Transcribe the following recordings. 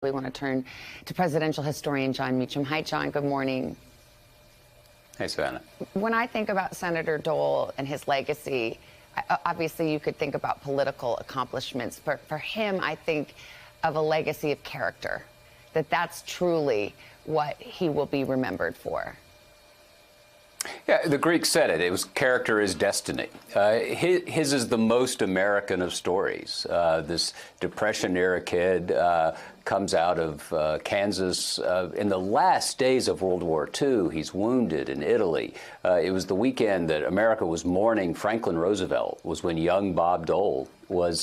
We want to turn to presidential historian Jon Meacham. Hi, Jon. Good morning. Hey, Savannah. When I think about Senator Dole and his legacy, obviously you could think about political accomplishments. But for him, I think of a legacy of character, that's truly what he will be remembered for. Yeah, the Greeks said it. It was character is destiny. His is the most American of stories. This Depression-era kid comes out of Kansas in the last days of World War II. He's wounded in Italy. It was the weekend that America was mourning Franklin Roosevelt, was when young Bob Dole was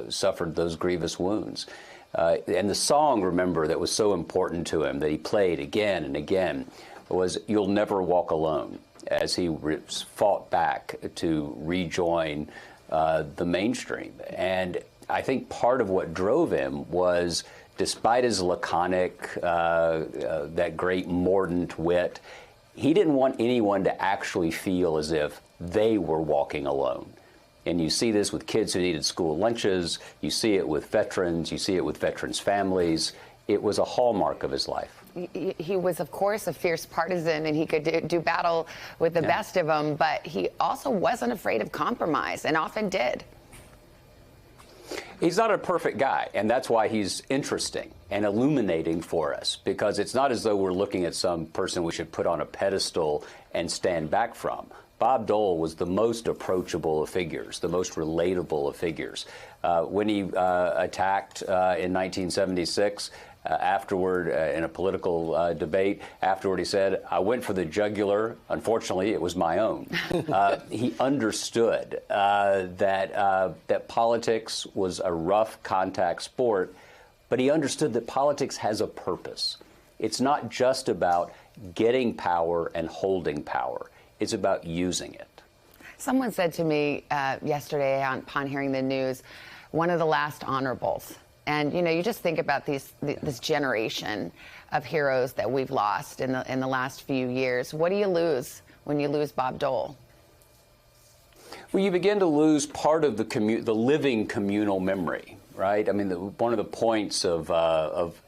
suffered those grievous wounds. And the song, remember, that was so important to him, that he played again and again, was "You'll Never Walk Alone," as he fought back to rejoin the mainstream. And I think part of what drove him was, despite his laconic, that great mordant wit, he didn't want anyone to actually feel as if they were walking alone. And you see this with kids who needed school lunches, you see it with veterans, you see it with veterans' families. It was a hallmark of his life. He was, of course, a fierce partisan, and he could do battle with the best of them, but he also wasn't afraid of compromise, and often did. He's not a perfect guy, and that's why he's interesting and illuminating for us, because it's not as though we're looking at some person we should put on a pedestal and stand back from. Bob Dole was the most approachable of figures, the most relatable of figures. When he attacked in 1976, afterward, in a political debate, afterward he said, "I went for the jugular. Unfortunately, it was my own." He understood that politics was a rough contact sport, but he understood that politics has a purpose. It's not just about getting power and holding power. It's about using it. Someone said to me yesterday upon hearing the news, one of the last honorables. And, you know, you just think about this generation of heroes that we've lost in the last few years. What do you lose when you lose Bob Dole? Well, you begin to lose part of the living communal memory, right? I mean, one of the points of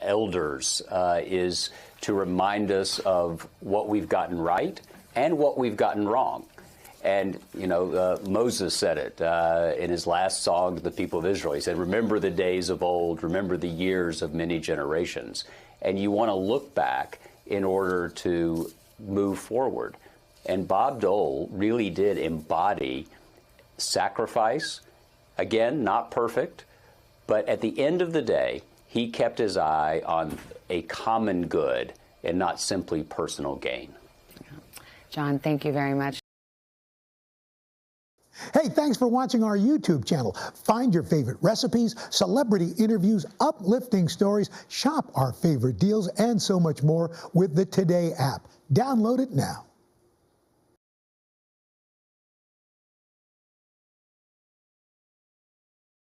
elders is to remind us of what we've gotten right and what we've gotten wrong. And, you know, Moses said it in his last song to the people of Israel. He said, "Remember the days of old, remember the years of many generations." And you want to look back in order to move forward. And Bob Dole really did embody sacrifice. Again, not perfect, but at the end of the day, he kept his eye on a common good and not simply personal gain. Jon, thank you very much. Hey, thanks for watching our YouTube channel. Find your favorite recipes, celebrity interviews, uplifting stories, shop our favorite deals, and so much more with the Today app. Download it now.